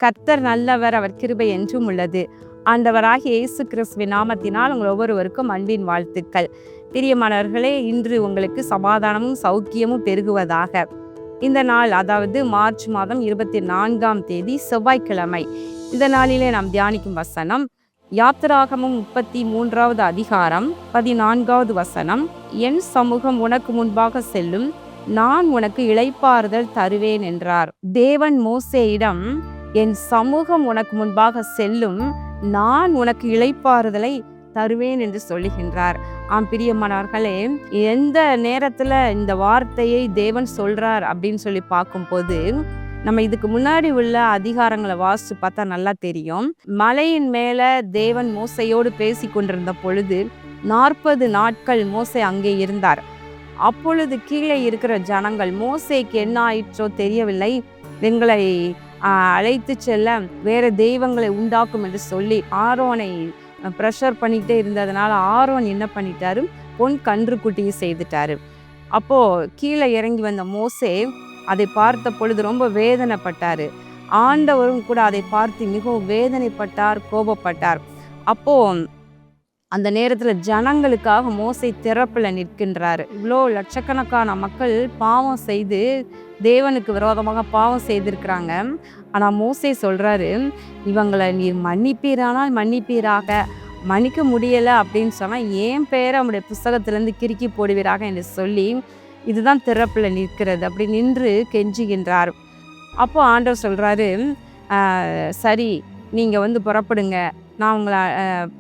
கர்த்தர் நல்லவர், அவர் கிருபை என்றும் உள்ளது. ஆண்டவராகிய இயேசு கிறிஸ்துவின் நாமத்தினால் உங்கள் ஒவ்வொருவருக்கும் அன்பின் வாழ்த்துக்கள். பிரியமானவர்களே, இன்று உங்களுக்கு சமாதானமும் சௌக்கியமும் பெருகுவதாக. இந்த நாள், அதாவது மார்ச் மாதம் 24ஆம் தேதி செவ்வாய்க்கிழமை. இந்த நாளிலே நாம் தியானிக்கும் வசனம் யாத்திராகமம் 33வது அதிகாரம் 14வது வசனம். என் சமூகம் உனக்கு முன்பாக செல்லும், நான் உனக்கு இளைப்பாறுதல் தருவேன் என்றார். தேவன் மோசேயிடம், என் சமூகம் உனக்கு முன்பாக செல்லும், நான் உனக்கு இளைப்பாறுதலை தருவேன் என்று சொல்லுகின்றார். பிரியமானவர்களே, எந்த நேரத்துல இந்த வார்த்தையை தேவன் சொல்றார் அப்படின்னு சொல்லி பார்க்கும்போது, நம்ம இதுக்கு முன்னாடி உள்ள அதிகாரங்களை வாசிச்சு பார்த்தா நல்லா தெரியும். மலையின் மேல தேவன் மோசையோடு பேசி கொண்டிருந்த பொழுது 40 நாட்கள் மோசே அங்கே இருந்தார். அப்பொழுது கீழே இருக்கிற ஜனங்கள், மோசேக்கு என்ன ஆயிற்றோ தெரியவில்லை, எங்களை அழைத்து செல்ல வேற தெய்வங்களை உண்டாக்கும் என்று சொல்லி ஆரோனை ப்ரெஷர் பண்ணிக்கிட்டே இருந்ததுனால ஆரோன் என்ன பண்ணிட்டாரு, பொன் கன்றுக்குட்டியை செய்துட்டாரு. அப்போ கீழே இறங்கி வந்த மோசே அதை பார்த்த பொழுது ரொம்ப வேதனைப்பட்டாரு. ஆண்டவரும் கூட அதை பார்த்து மிகவும் வேதனைப்பட்டார், கோபப்பட்டார். அப்போ அந்த நேரத்தில் ஜனங்களுக்காக மோசே திறப்புல நிற்கின்றாரு. இவ்வளோ லட்சக்கணக்கான மக்கள் பாவம் செய்து தேவனுக்கு விரோதமாக பாவம் செய்திருக்கிறாங்க. ஆனால் மோசே சொல்றாரு, இவங்களை நீர் மன்னிப்பீரானால் மன்னிப்பீராக, மன்னிக்க முடியலை அப்படின்னு சொன்னால் என் பேரை அவனுடைய புஸ்தகத்திலேருந்து கிறுக்கி போடுவீராக என்று சொல்லி, இதுதான் திறப்புல நிற்கிறது அப்படி நின்று கெஞ்சுகின்றார். அப்போ ஆண்டவர் சொல்றாரு, சரி நீங்கள் புறப்படுங்க, நான் உங்களை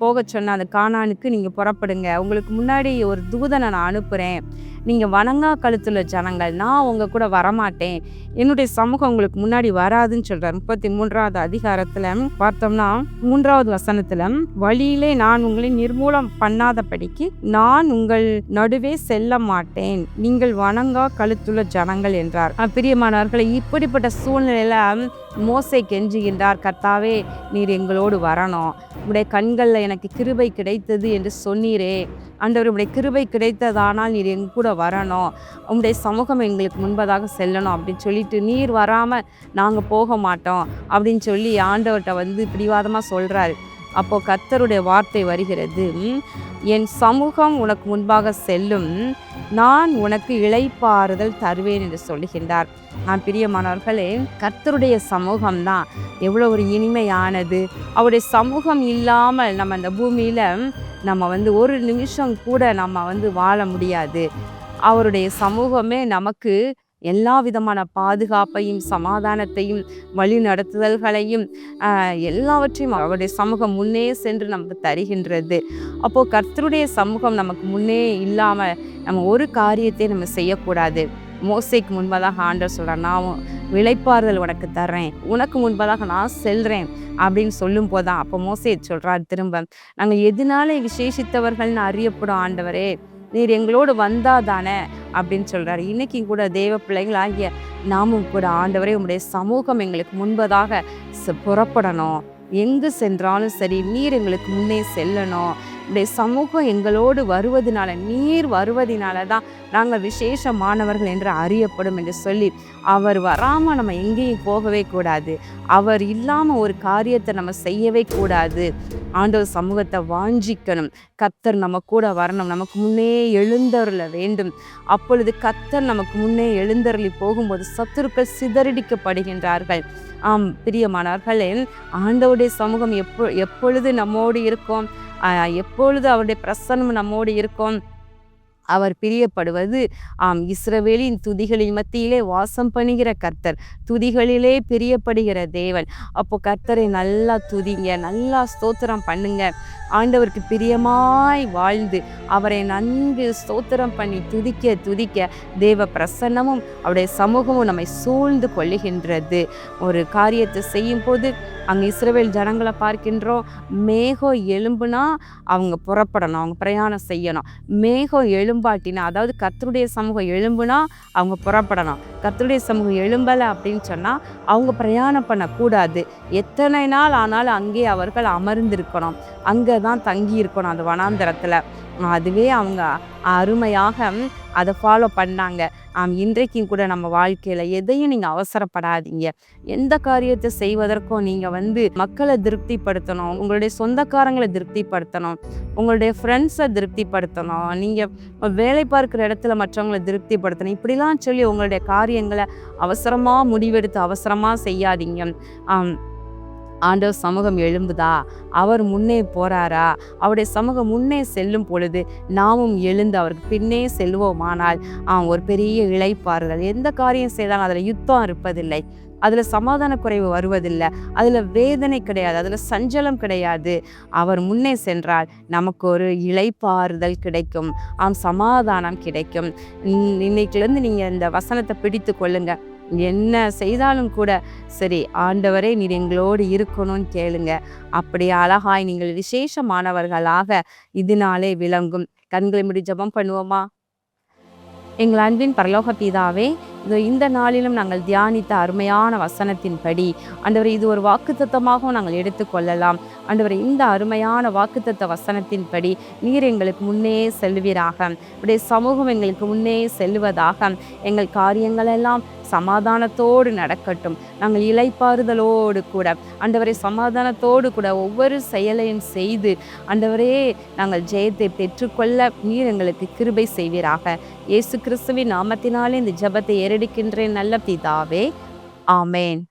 போக சொன்ன அந்த கானானுக்கு நீங்கள் புறப்படுங்க, உங்களுக்கு முன்னாடி ஒரு தூதனை நான் அனுப்புகிறேன், நீங்கள் வணங்கா கழுத்துள்ள ஜனங்கள், நான் உங்கள் கூட வரமாட்டேன், என்னுடைய சமூகம் உங்களுக்கு முன்னாடி வராதுன்னு சொல்கிறார். 33வது அதிகாரத்தில் பார்த்தோம்னா 3வது வசனத்தில், வழியிலே நான் உங்களை நிர்மூலம் பண்ணாதபடிக்கு நான் உங்கள் நடுவே செல்ல மாட்டேன், நீங்கள் வணங்கா கழுத்துள்ள ஜனங்கள் என்றார். பிரியமானவர்களை, இப்படிப்பட்ட சூழ்நிலையில் மோசே கெஞ்சுகின்றார், கர்த்தாவே நீர் எங்களோடு வரணும், உடைய கண்களில் எனக்கு கிருபை கிடைத்தது என்று சொன்னீரே, ஆண்டவர் உடைய கிருபை கிடைத்ததானால் நீர் எங்க கூட வரணும், உங்களுடைய சமூகம் எங்களுக்கு முன்பதாக செல்லணும் அப்படின்னு சொல்லிட்டு, நீர் வராமல் நாங்கள் போக மாட்டோம் அப்படின்னு சொல்லி ஆண்டவர்கிட்ட பிடிவாதமாக சொல்கிறாரு. அப்போது கர்த்தருடைய வார்த்தை வருகிறது, என் சமூகம் உனக்கு முன்பாக செல்லும், நான் உனக்கு இளைப்பாறுதல் தருவேன் என்று சொல்லுகின்றார். பிரியமானவர்களே, கர்த்தருடைய சமூகம்தான் எவ்வளோ ஒரு இனிமையானது. அவருடைய சமூகம் இல்லாமல் நம்ம அந்த பூமியில் நம்ம ஒரு நிமிஷம் கூட நம்ம வாழ முடியாது. அவருடைய சமூகமே நமக்கு எல்லா விதமான பாதுகாப்பையும் சமாதானத்தையும் வழி நடத்துதல்களையும் எல்லாவற்றையும் அவருடைய சமூகம் முன்னே சென்று நமக்கு தருகின்றது. அப்போது கர்த்தருடைய சமூகம் நமக்கு முன்னே இல்லாமல் நம்ம ஒரு காரியத்தை நம்ம செய்யக்கூடாது. மோசேக்கு முன்பதாக ஆண்டவர் சொல்கிறார், நான் இளைப்பாறுதல் உனக்கு தர்றேன், உனக்கு முன்பதாக நான் செல்கிறேன் அப்படின்னு சொல்லும் போதான் அப்போ மோசே சொல்கிறார் திரும்ப, நாங்கள் எதனால விசேஷித்தவர்கள்னு அறியப்படும் ஆண்டவரே, நீர் எங்களோடு வந்தாதானே அப்படின்னு சொல்கிறார். இன்றைக்கி கூட தேவ பிள்ளைகள் ஆகிய நாமும் கூட, ஆண்டவரே உம்முடைய சமூகம் எங்களுக்கு முன்பதாக புறப்படணும், எங்கு சென்றாலும் சரி நீர் எங்களுக்கு முன்னே செல்லணும், உடைய சமூகம் எங்களோடு வருவதனால, நீர் வருவதனால தான் நாங்கள் விசேஷமானவர்கள் என்று அறியப்படும் என்று சொல்லி, அவர் வராமல் நம்ம எங்கேயும் போகவே கூடாது, அவர் இல்லாமல் ஒரு காரியத்தை நம்ம செய்யவே கூடாது. ஆண்டவர் சமூகத்தை வாஞ்சிக்கணும், கர்த்தர் நம்ம கூட வரணும், நமக்கு முன்னே எழுந்தருள வேண்டும். அப்பொழுது கர்த்தர் நமக்கு முன்னே எழுந்தருளி போகும்போது சத்துருக்கள் சிதறடிக்கப்படுகின்றார்கள். பிரியமானவர்களே, ஆண்டவருடைய சமூகம் எப்பொழுது நம்மோடு இருக்கும், எப்பொழுது அவருடைய பிரசன்னம் நம்மோடு இருக்கும், அவர் பிரியப்படுவது இஸ்ரவேலின் துதிகளின் மத்தியிலே வாசம் பண்ணுகிற கர்த்தர், துதிகளிலே பிரியப்படுகிற தேவன். அப்போ கர்த்தரை நல்லா துதிங்க, நல்லா ஸ்தோத்திரம் பண்ணுங்க, ஆண்டவருக்கு பிரியமாய் வாழ்ந்து அவரை நன்கு ஸ்தோத்திரம் பண்ணி துதிக்க துதிக்க தேவ பிரசன்னமும் அவருடைய சமூகமும் நம்மை சூழ்ந்து கொள்ளுகின்றது. ஒரு காரியத்தை செய்யும் போது அங்கே இஸ்ரவேல் ஜனங்களை பார்க்கின்றோம், மேகம் எழும்புனா அவங்க புறப்படணும், அவங்க பிரயாணம் செய்யணும். மேகம் எழும்பாட்டினா, அதாவது கர்த்தருடைய சமூகம் எழும்புனா அவங்க புறப்படணும், கர்த்தருடைய சமூகம் எழும்பலை அப்படின்னு சொன்னால் அவங்க பிரயாணம் பண்ணக்கூடாது. எத்தனை நாள் ஆனாலும் அங்கே அவர்கள் அமர்ந்திருக்கணும், அங்கே தான் தங்கி இருக்கணும் அந்த வனாந்தரத்தில். அதுவே அவங்க அருமையாக அதை ஃபாலோ பண்ணாங்க. இன்றைக்கும் கூட நம்ம வாழ்க்கையில் எதையும் நீங்கள் அவசரப்படாதீங்க. எந்த காரியத்தை செய்வதற்கும் நீங்கள் மக்களை திருப்திப்படுத்தணும், உங்களுடைய சொந்தக்காரங்களை திருப்திப்படுத்தணும், உங்களுடைய ஃப்ரெண்ட்ஸை திருப்திப்படுத்தணும், நீங்கள் வேலை பார்க்குற இடத்துல மற்றவங்களை திருப்திப்படுத்தணும். இப்படிலாம் சொல்லி உங்களுடைய காரியங்களை அவசரமாக முடிவெடுத்து அவசரமாக செய்யாதீங்க. ஆண்டவர் சமூகம் எழும்புதா, அவர் முன்னே போறாரா, அவருடைய சமூகம் முன்னே செல்லும் பொழுது நாமும் எழுந்து அவருக்கு பின்னே செல்வோமானால் ஒரு பெரிய இளைப்பாறுதல். எந்த காரியம் செய்தாலும் அதில் யுத்தம் இருப்பதில்லை, அதில் சமாதான குறைவு வருவதில்லை, அதில் வேதனை கிடையாது, அதில் சஞ்சலம் கிடையாது. அவர் முன்னே சென்றால் நமக்கு ஒரு இளைப்பாறுதல் கிடைக்கும், சமாதானம் கிடைக்கும். இன்னைக்குலேருந்து நீங்கள் இந்த வசனத்தை பிடித்து கொள்ளுங்க. என்ன செய்தாலும் கூட சரி, ஆண்டவரே நீர் எங்களோடு இருக்கணும்னு கேளுங்க. அப்படி அழகாய் நீங்கள் விசேஷமானவர்களாக இதனாலே விளங்கும். கண்களை மூடி ஜெபம் பண்ணுவோமா? எங்கள் அன்பின் பரலோக பிதாவே, இந்த நாளிலும் நாங்கள் தியானித்த அருமையான வசனத்தின்படி ஆண்டவரே, இது ஒரு வாக்குத்தத்தமாகவும் நாங்கள் எடுத்துக்கொள்ளலாம். ஆண்டவரே, இந்த அருமையான வாக்குத்தத்த வசனத்தின்படி நீர் எங்களுக்கு முன்னே செல்வீராக, உடைய சமூகம் எங்களுக்கு முன்னே செல்வதாக, எங்கள் காரியங்களெல்லாம் சமாதானத்தோடு நடக்கட்டும். நாங்கள் இளைப்பாறுதலோடு கூட ஆண்டவரே, சமாதானத்தோடு கூட ஒவ்வொரு செயலையும் செய்து ஆண்டவரே நாங்கள் ஜெயத்தை பெற்றுக்கொள்ள நீர் எங்களுக்கு கிருபை செய்வீராக. இயேசு கிறிஸ்துவின் நாமத்தினாலே இந்த ஜெபத்தை ஏறெடுக்கின்றேன் நல்ல பிதாவே, ஆமேன்.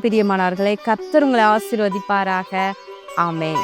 பிரியமானவர்களே, கர்த்தர் உங்களை ஆசீர்வதிப்பாராக. ஆமேன்.